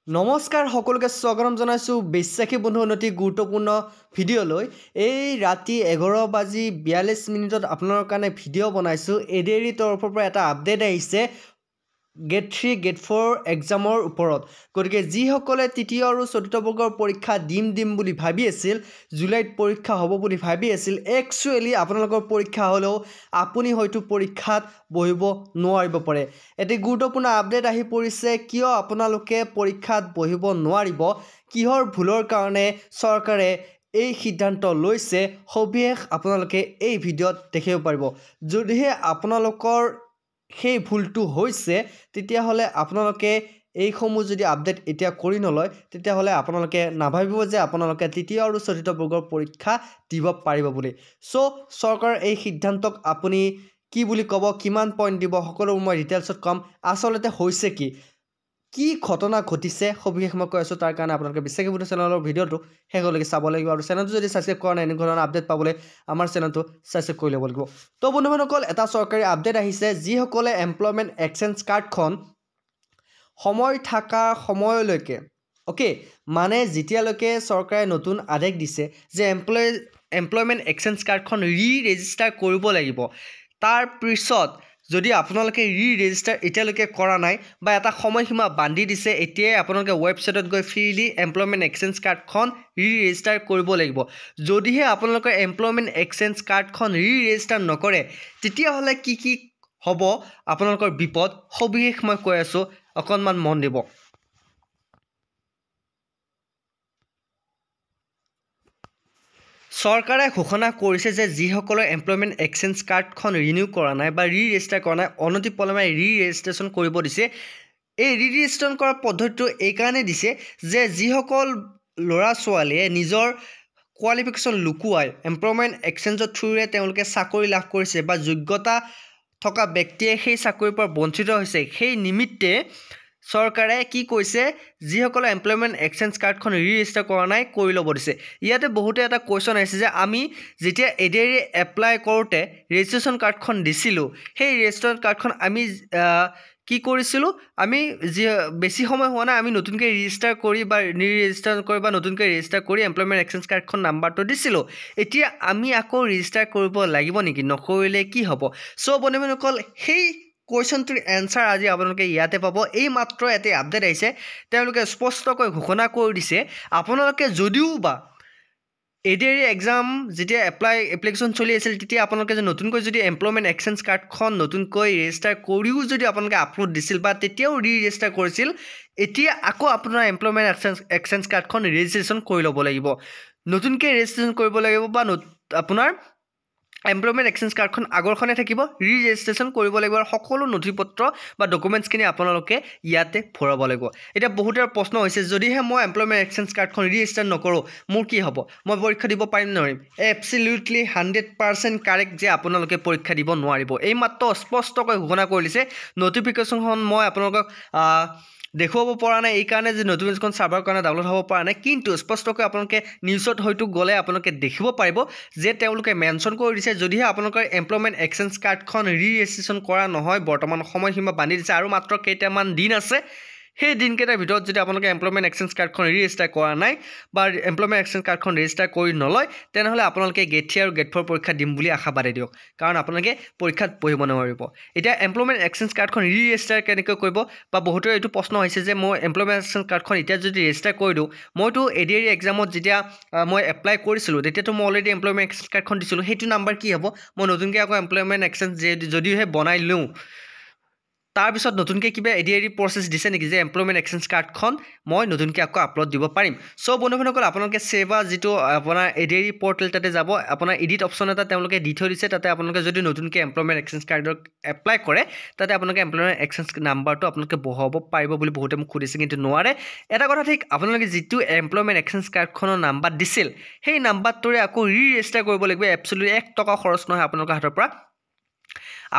নমস্কাৰ সকলোকে স্বাগতম জনাইছোঁ বিশ্বাসী বন্ধু অতি গুৰুত্বপূৰ্ণ ভিডিঅ'লৈ। এই ৰাতি 11:42 আপোনালোকৰ কাৰণে ভিডিঅ' বনাইছোঁ। এডিআৰইৰ তৰফৰ পৰা এটা আপডেট আহিছে গেট 3 গেট 4 এক্সামৰ ওপৰত। গতিকে যিসকলে তৃতীয় আৰু চতুৰ্থ বৰ্গৰ পৰীক্ষা দিম বুলি ভাবি আছিল, জুলাইত পৰীক্ষা হ'ব বুলি ভাবি আছিল, একচুৱেলি আপোনালোকৰ পৰীক্ষা হ'লেও আপুনি হয়তো পৰীক্ষাত বহিব নোৱাৰিব পাৰে। এটি গুৰুত্বপূৰ্ণ আপডেট আহি পৰিছে, কিয় আপোনালোকে পৰীক্ষাত বহিব নোৱাৰিব, কিহৰ ভুলৰ কাৰণে চৰকাৰে এই সিদ্ধান্ত লৈছে, সবিশেষ আপোনালোকে এই ভিডিঅ'ত দেখিব পাৰিব। যদিহে আপোনালোকৰ সেই ভুলটো হৈছে, তেতিয়াহ'লে আপোনালোকে এইসমূহ যদি আপডেট এতিয়া কৰি নলয়, তেতিয়াহ'লে আপোনালোকে নাভাবিব যে আপোনালোকে তৃতীয় আৰু চতুৰ্থ বৰ্গৰ পৰীক্ষা দিব পাৰিব বুলি। চৰকাৰৰ এই সিদ্ধান্তক আপুনি কি বুলি ক'ব, কিমান পইণ্ট দিব, সকলোবোৰ মই ডিটেইলছত ক'ম। আচলতে হৈছে কি ঘটনা ঘটিছে সবিশেষ মই কৈ আছোঁ। তাৰ কাৰণে আপোনালোকে বিশ্বাসী বন্ধু চেনেলৰ ভিডিঅ'টো শেষলৈকে চাব লাগিব আৰু চেনেলটো যদি ছাবস্ক্ৰাইব কৰা নাই, এনেকুৱা ধৰণৰ আপডেট পাবলৈ আমাৰ চেনেলটো ছাবস্ক্ৰাইব কৰি ল'ব লাগিব। তো বন্ধুসকল, এটা চৰকাৰী আপডেট আহিছে, যিসকলে এমপ্লয়মেণ্ট এক্সচেঞ্জ কাৰ্ডখন সময় থকা সময়লৈকে মানে যেতিয়ালৈকে চৰকাৰে নতুন আদেশ দিছে যে এমপ্লয়মেণ্ট এক্সচেঞ্জ কাৰ্ডখন ৰেজিষ্টাৰ কৰিব লাগিব, তাৰ পিছত যদি আপোনালোকে ৰেজিষ্টাৰ এতিয়ালৈকে কৰা নাই বা এটা সময়সীমা বান্ধি দিছে, এতিয়াই আপোনালোকে ৱেবছাইটত গৈ ফ্ৰীলি এমপ্লয়মেণ্ট এক্সচেঞ্জ কাৰ্ডখন ৰেজিষ্টাৰ কৰিব লাগিব। যদিহে আপোনালোকে এমপ্লয়মেণ্ট এক্সচেঞ্জ কাৰ্ডখন ৰেজিষ্টাৰ নকৰে, তেতিয়াহ'লে কি হ'ব আপোনালোকৰ বিপদ, সবিশেষ মই কৈ আছোঁ, অকণমান মন দিব। চৰকাৰে ঘোষণা কৰিছে যে যিসকলৰ এমপ্লয়মেণ্ট এক্সচেঞ্জ কাৰ্ডখন ৰিনিউ কৰা নাই বা ৰেজিষ্টাৰ কৰা নাই, অনতিপলমে ৰেজিষ্ট্ৰেশ্যন কৰিব দিছে। এই ৰেজিষ্ট্ৰেশ্যন কৰাৰ পদ্ধতিটো এইকাৰণে দিছে যে যিসকল ল'ৰা ছোৱালীয়ে নিজৰ কোৱালিফিকেশ্যন লুকুৱাই এমপ্লয়মেণ্ট এক্সচেঞ্জৰ থ্ৰুৰে তেওঁলোকে চাকৰি লাভ কৰিছে বা যোগ্যতা থকা ব্যক্তিয়ে সেই চাকৰিৰ পৰা বঞ্চিত হৈছে, সেই নিমিত্তে চৰকাৰে কি কৈছে, যিসকলে এমপ্লয়মেণ্ট এক্সচেঞ্জ কাৰ্ডখন ৰেজিষ্টাৰ কৰা নাই কৰি ল'ব দিছে। ইয়াতে বহুতে এটা কুৱেশ্যন আহিছে যে আমি যেতিয়া এডিআৰই এপ্লাই কৰোঁতে ৰেজিষ্ট্ৰেশ্যন কাৰ্ডখন দিছিলোঁ, সেই ৰেজিষ্ট্ৰেশ্যন কাৰ্ডখন আমি কি কৰিছিলোঁ, আমি বেছি সময় হোৱা নাই, আমি নতুনকৈ ৰেজিষ্টাৰ কৰি বা ৰেজিষ্টাৰ কৰি বা নতুনকৈ ৰেজিষ্টাৰ কৰি এমপ্লয়মেণ্ট এক্সচেঞ্জ কাৰ্ডখন নাম্বাৰটো দিছিলোঁ, এতিয়া আমি আকৌ ৰেজিষ্টাৰ কৰিব লাগিব নেকি, নকৰিলে কি হ'ব? বন্ধুসকল, সেই কুৱেশ্যনটোৰ এনচাৰ আজি আপোনালোকে ইয়াতে পাব। এই মাত্ৰ এটা আপডেট আহিছে, তেওঁলোকে স্পষ্টকৈ ঘোষণা কৰি দিছে, আপোনালোকে যদিও বা এডিআৰই এক্সাম যেতিয়া এপ্লিকেশ্যন চলি আছিল, তেতিয়া আপোনালোকে নতুনকৈ যদি এমপ্লয়মেণ্ট এক্সচেঞ্জ কাৰ্ডখন নতুনকৈ ৰেজিষ্টাৰ কৰিও যদি আপোনালোকে আপলোড দিছিল বা তেতিয়াও ৰেজিষ্টাৰ কৰিছিল, এতিয়া আকৌ আপোনাৰ এমপ্লয়মেণ্ট এক্সচেঞ্জ কাৰ্ডখন ৰেজিষ্ট্ৰেশ্যন কৰি ল'ব লাগিব। নতুনকৈ ৰেজিষ্ট্ৰেশ্যন কৰিব লাগিব বা আপোনাৰ এমপ্লয়মেণ্ট এক্সচেঞ্জ কাৰ্ডখন আগৰখনে থাকিব, ৰেজিষ্ট্ৰেশ্যন কৰিব লাগিব আৰু সকলো নথিপত্ৰ বা ডকুমেণ্টছখিনি আপোনালোকে ইয়াতে ভৰাব লাগিব। এতিয়া বহুতৰ প্ৰশ্ন হৈছে, যদিহে মই এমপ্লয়মেণ্ট এক্সচেঞ্জ কাৰ্ডখন ৰেজিষ্টাৰ নকৰোঁ, মোৰ কি হ'ব, মই পৰীক্ষা দিব পাৰিম নোৱাৰিম? এবছলিউটলি 100% কাৰেক্ট যে আপোনালোকে পৰীক্ষা দিব নোৱাৰিব। এই মাত্ৰ স্পষ্টকৈ ঘোষণা কৰি দিছে। নটিফিকেশ্যনখন মই আপোনালোকক দেখুৱাব পৰা নাই, এইকাৰণে যে নটিফিকেশ্যন চাৰ্ভাৰৰ কাৰণে ডাউনলোড হ'ব পৰা নাই, কিন্তু স্পষ্টকৈ আপোনালোকে নিউজত হয়তো গ'লে আপোনালোকে দেখিব পাৰিব যে তেওঁলোকে মেনশ্যন কৰি দিছে, যদিহে আপোনালোকৰ এমপ্লয়মেণ্ট এক্সচেঞ্জ কাৰ্ডখন ৰেজিষ্ট্ৰেশ্যন কৰা নহয়, বৰ্তমান সময়সীমা বান্ধি দিছে আৰু মাত্ৰ কেইটামান দিন আছে, সেই দিনকেইটাৰ ভিতৰত যদি আপোনালোকে এমপ্লয়মেণ্ট এক্সচেঞ্জ কাৰ্ডখন ৰেজিষ্টাৰ কৰা নাই বা এমপ্লয়মেণ্ট এক্সচেঞ্জ কাৰ্ডখন ৰেজিষ্টাৰ কৰি নলয়, তেনেহ'লে আপোনালোকে গেট 3 আৰু গেট 4 পৰীক্ষা দিম বুলি আশা বাদে দিয়ক, কাৰণ আপোনালোকে পৰীক্ষাত বহিব নোৱাৰিব। এতিয়া এমপ্লয়মেণ্ট এক্সচেঞ্জ কাৰ্ডখন ৰেজিষ্টাৰ কেনেকৈ কৰিব, বা বহুতৰ এইটো প্ৰশ্ন হৈছে যে মই এমপ্লয়মেণ্ট এক্সচেঞ্জ কাৰ্ডখন এতিয়া যদি ৰেজিষ্টাৰ কৰি দিওঁ, মইতো এডিআৰই এক্সামত যেতিয়া মই এপ্লাই কৰিছিলোঁ, তেতিয়াতো মই অলৰেডি এমপ্লয়মেণ্ট এক্সচেঞ্জ কাৰ্ডখন দিছিলোঁ, সেইটো নাম্বাৰ কি হ'ব? মই নতুনকৈ আকৌ এমপ্লয়মেণ্ট এক্সচেঞ্জ যদিহে বনাই লওঁ, তাৰপিছত নতুনকৈ কিবা এডিআৰই প্ৰচেছ দিছে নেকি যে এমপ্লয়মেণ্ট এক্সচেঞ্জ কাৰ্ডখন মই নতুনকৈ আকৌ আপলোড দিব পাৰিম? বন্ধুসকল, আপোনালোকে চেৱা যিটো আপোনাৰ এডিআৰই পৰ্টেল, তাতে যাব, আপোনাৰ এডিট অপশ্যন এটা তেওঁলোকে দি থৈ দিছে, তাতে আপোনালোকে যদি নতুনকৈ এমপ্লয়মেণ্ট এক্সচেঞ্জ কাৰ্ডক এপ্লাই কৰে, তাতে আপোনালোকে এমপ্লয়মেণ্ট এক্সচেঞ্জ নাম্বাৰটো আপোনালোকে বহাব পাৰিব বুলি বহুতে মোক সুধিছে, কিন্তু নোৱাৰে। এটা কথা ঠিক, আপোনালোকে যিটো এমপ্লয়মেণ্ট এক্সচেঞ্জ কাৰ্ডখনৰ নাম্বাৰ দিছিল, সেই নাম্বাৰটোৰে আকৌ ৰেজিষ্টাৰ কৰিব লাগিব। এবছলিউটলি 1 টকা খৰচ নহয় আপোনালোকৰ হাতৰ পৰা।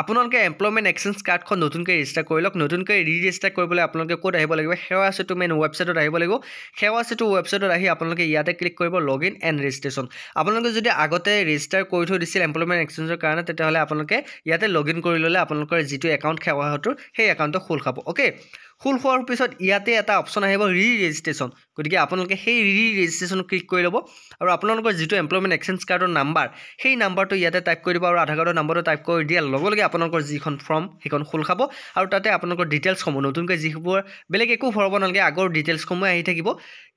আপোনালোকে এমপ্লয়মেণ্ট এক্সচেঞ্জ কাৰ্ডখন নতুনকৈ ৰেজিষ্টাৰ কৰি লওক। নতুনকৈ ৰেজিষ্টাৰ কৰিবলৈ আপোনালোকে ক'ত আহিব লাগিব? সেৱা সেতু মেইন ৱেবছাইটত আহিব লাগিব। সেৱা সেতু ৱেবছাইটত আহি আপোনালোকে ইয়াতে ক্লিক কৰিব, লগ ইন এণ্ড ৰেজিষ্ট্ৰেশ্যন। আপোনালোকে যদি আগতে ৰেজিষ্টাৰ কৰি থৈ দিছিল এমপ্লয়মেণ্ট এক্সচেঞ্জৰ কাৰণে, তেতিয়াহ'লে আপোনালোকে ইয়াতে লগ ইন কৰি ল'লে আপোনালোকৰ যিটো একাউণ্ট সেৱা সেতুৰ, সেই একাউণ্টটো খোল খাব। খোল খোৱাৰ পিছত ইয়াতে এটা অপশ্যন আহিব ৰি ৰেজিষ্ট্ৰেশ্যন গতিকে আপোনালোকে সেই ৰি ৰেজিষ্ট্ৰেশ্যন ক্লিক কৰি ল'ব আৰু আপোনালোকৰ যিটো এমপ্লয়মেণ্ট এক্সচেঞ্জ কাৰ্ডৰ নাম্বাৰ সেই নাম্বাৰটো ইয়াতে টাইপ কৰি দিব আৰু আধাৰ কাৰ্ডৰ নাম্বাৰটো টাইপ কৰি দিয়াৰ লগে লগে আপোনালোকৰ যিখন ফৰ্ম সেইখন খোল খাব আৰু তাতে আপোনালোকৰ ডিটেইলছসমূহ নতুনকৈ যিবোৰ বেলেগ একো ভৰাব নালাগে আগৰ ডিটেইলছসমূহ আহি থাকিব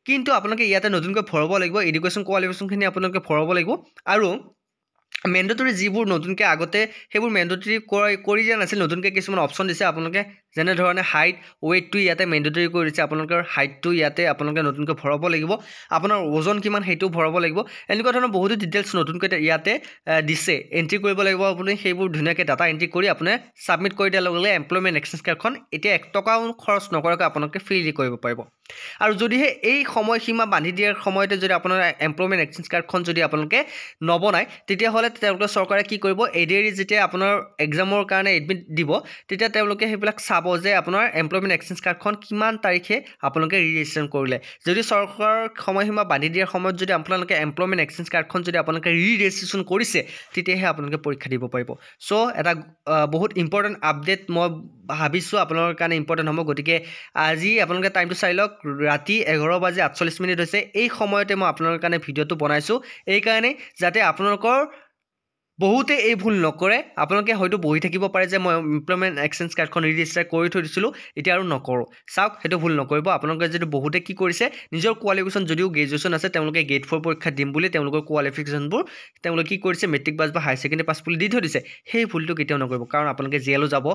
কিন্তু আপোনালোকে ইয়াতে নতুনকৈ ভৰাব লাগিব এডুকেশ্যন কোৱালিফিকেশ্যনখিনি আপোনালোকে ভৰাব লাগিব আৰু মেণ্ডেটৰী যিবোৰ নতুনকৈ আগতে সেইবোৰ মেণ্ডেটৰী কৰি দিয়া নাছিল নতুনকৈ কিছুমান অপশ্যন দিছে আপোনালোকে যেনেধৰণে হাইট ৱেইটটো ইয়াতে মেণ্ডেটৰী কৰি দিছে আপোনালোকৰ হাইটটো ইয়াতে আপোনালোকে নতুনকৈ ভৰাব লাগিব আপোনাৰ ওজন কিমান সেইটোও ভৰাব লাগিব এনেকুৱা ধৰণৰ বহুতো ডিটেইলছ নতুনকৈ ইয়াতে দিছে এণ্ট্ৰি কৰিব লাগিব আপুনি সেইবোৰ ধুনীয়াকৈ ডাটা এণ্ট্ৰি কৰি আপুনি ছাবমিট কৰি দিয়াৰ লগে লগে এমপ্লয়মেণ্ট এক্সচেঞ্জ কাৰ্ডখন এতিয়া 1 টকাও খৰচ নকৰাকৈ আপোনালোকে ফ্ৰীলি কৰিব পাৰিব আৰু যদিহে এই সময়সীমা বান্ধি দিয়াৰ সময়তে যদি আপোনাৰ এমপ্লয়মেণ্ট এক্সচেঞ্জ কাৰ্ডখন যদি আপোনালোকে নবনায় তেতিয়াহ'লে তেওঁলোকে চৰকাৰে কি কৰিব এডিআৰি যেতিয়া আপোনাৰ এক্সামৰ কাৰণে এডমিট দিব তেতিয়া তেওঁলোকে সেইবিলাক চাব যে আপোনাৰ এমপ্লয়মেণ্ট এক্সচেঞ্জ কাৰ্ডখন কিমান তাৰিখে আপোনালোকে ৰিজিষ্ট্ৰেশ্যন কৰিলে যদি চৰকাৰৰ সময়সীমা বান্ধি দিয়াৰ সময়ত যদি আপোনালোকে এমপ্লয়মেণ্ট এক্সচেঞ্জ কাৰ্ডখন যদি আপোনালোকে ৰিজিষ্ট্ৰেশ্যন কৰিছে তেতিয়াহে আপোনালোকে পৰীক্ষা দিব পাৰিব চ' এটা বহুত ইম্পৰ্টেণ্ট আপডেট মই ভাবিছোঁ আপোনালোকৰ কাৰণে ইম্পৰ্টেণ্ট হ'ব গতিকে আজি আপোনালোকে টাইমটো চাই লওক ৰাতি 11:48 হৈছে এই সময়তে মই আপোনালোকৰ কাৰণে ভিডিঅ'টো বনাইছোঁ এইকাৰণে যাতে আপোনালোকৰ বহুতে এই ভুল নকৰে আপোনালোকে হয়তো বহি থাকিব পাৰে যে মই এমপ্লয়মেণ্ট এক্সচেঞ্জ কাৰ্ডখন ৰেজিষ্টাৰ কৰি থৈ দিছিলোঁ এতিয়া আৰু নকৰোঁ চাওক সেইটো ভুল নকৰিব আপোনালোকে যদি বহুতে কি কৰিছে নিজৰ কোৱালিফিকেশ্যন যদিও গ্ৰেজুৱেশ্যন আছে তেওঁলোকে গেট 4 পৰীক্ষা দিম বুলি তেওঁলোকৰ কোৱালিফিকেশ্যনবোৰ তেওঁলোকে কি কৰিছে মেট্ৰিক পাছ বা হায়াৰ ছেকেণ্ডেৰী পাছ বুলি দি থৈ দিছে সেই ভুলটো কেতিয়াও নকৰিব কাৰণ আপোনালোকে জেলো যাব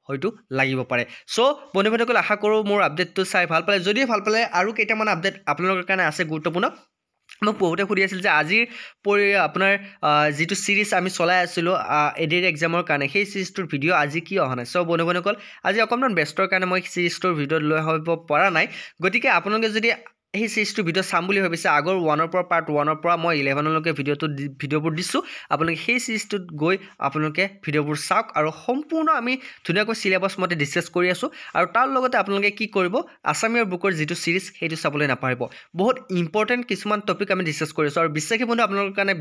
হয়তো লাগিব পাৰে চ' বন্ধুসকল আশা কৰোঁ মোৰ আপডেটটো চাই ভাল পালে যদিও ভাল পালে আৰু কেইটামান আপডেট আপোনালোকৰ কাৰণে আছে গুৰুত্বপূৰ্ণ মোক বহুতে সুধি আছিল যে আজিৰ আপোনাৰ যিটো ছিৰিজ আমি চলাই আছিলোঁ এডিআৰি এক্সামৰ কাৰণে সেই ছিৰিজটোৰ ভিডিঅ' আজি কি অহা নাই চ' বন্ধুসকল আজি অকণমান ব্যস্তৰ কাৰণে মই ছিৰিজটোৰ ভিডিঅ'ত লৈ আহিব পৰা নাই গতিকে আপোনালোকে যদি সেই ছিৰিজটোৰ ভিডিঅ' চাম বুলি ভাবিছে আগৰ 1ৰ পৰা পাৰ্ট 1ৰ পৰা মই 11লৈকে ভিডিঅ'বোৰ দিছোঁ আপোনালোকে সেই ছিৰিজটোত গৈ আপোনালোকে ভিডিঅ'বোৰ চাওক আৰু সম্পূৰ্ণ আমি ধুনীয়াকৈ চিলেবাছ মতে ডিছকাছ কৰি আছোঁ আৰু তাৰ লগতে আপোনালোকে কি কৰিব আছামীয়াৰ বুকৰ যিটো ছিৰিজ সেইটো চাবলৈ নাপাহৰিব বহুত ইম্পৰ্টেণ্ট কিছুমান টপিক আমি ডিছকাছ কৰি আছোঁ আৰু বিশ্বাসী বন্ধু আপোনালোকৰ কাৰণে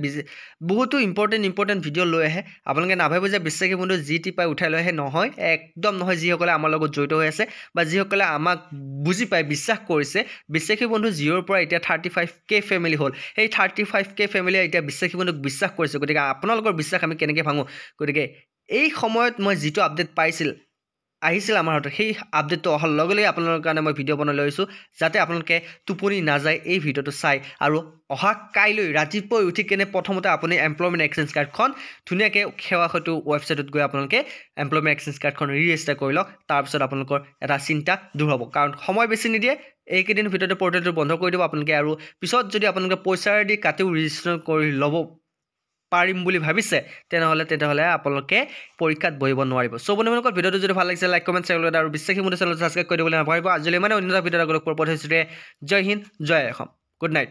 বহুতো ইম্পৰ্টেণ্ট ভিডিঅ' লৈ আহে আপোনালোকে নাভাবিব যে বিশ্বাসী বন্ধু যি টি পাই উঠাই লৈ আহে নহয় একদম নহয় যিসকলে আমাৰ লগত জড়িত হৈ আছে বা যিসকলে আমাক বুজি পায় বিশ্বাস কৰিছে বিশ্বাসী বন্ধু 0ৰ পৰা এতিয়া 35K ফেমিলি হ'ল সেই 35K ফেমিলিয়ে এতিয়া বিশ্বাসী বন্ধুক বিশ্বাস কৰিছে গতিকে আপোনালোকৰ বিশ্বাস আমি কেনেকৈ ভাঙোঁ গতিকে এই সময়ত মই যিটো আপডেট আহিছিল আমাৰ হাতত সেই আপডেটটো অহাৰ লগে লগে আপোনালোকৰ কাৰণে মই ভিডিঅ' বনাই লৈ আহিছোঁ যাতে আপোনালোকে টোপনি নাযায় এই ভিডিঅ'টো চাই আৰু অহা কাইলৈ ৰাতিপুৱাই উঠি কেনে প্ৰথমতে আপুনি এমপ্লয়মেণ্ট এক্সচেঞ্জ কাৰ্ডখন ধুনীয়াকৈ সেৱা হয়তো ৱেবছাইটত গৈ আপোনালোকে এমপ্লয়মেণ্ট এক্সচেঞ্জ কাৰ্ডখন ৰিজিষ্টাৰ কৰি লওক তাৰপিছত আপোনালোকৰ এটা চিন্তা দূৰ হ'ব কাৰণ সময় বেছি নিদিয়ে এইকেইদিন ভিতৰতে পৰ্টেলটো বন্ধ কৰি দিব আপোনালোকে আৰু পিছত যদি আপোনালোকে পইচা দি কাটিও ৰেজিষ্ট্ৰেশ্যন কৰি ল'ব পাৰিম বুলি ভাবিছে তেতিয়াহ'লে আপোনালোকে পৰীক্ষাত বহিব নোৱাৰিব চ' বন্ধুসকল ভিডিঅ'টো যদি ভাল লাগিছে লাইক কমেণ্ট শ্বেয়াৰ আৰু বিশ্বাসী মোৰ চেনেলটো ছাবস্ক্ৰাইব কৰি দিবলৈ নাপাহৰিব আজিলৈ মানে অন্য এটা ভিডিঅ'ত আগলৈ পোৱাৰ পথ হৈছে জয় হিন্দ জয় অসম গুড নাইট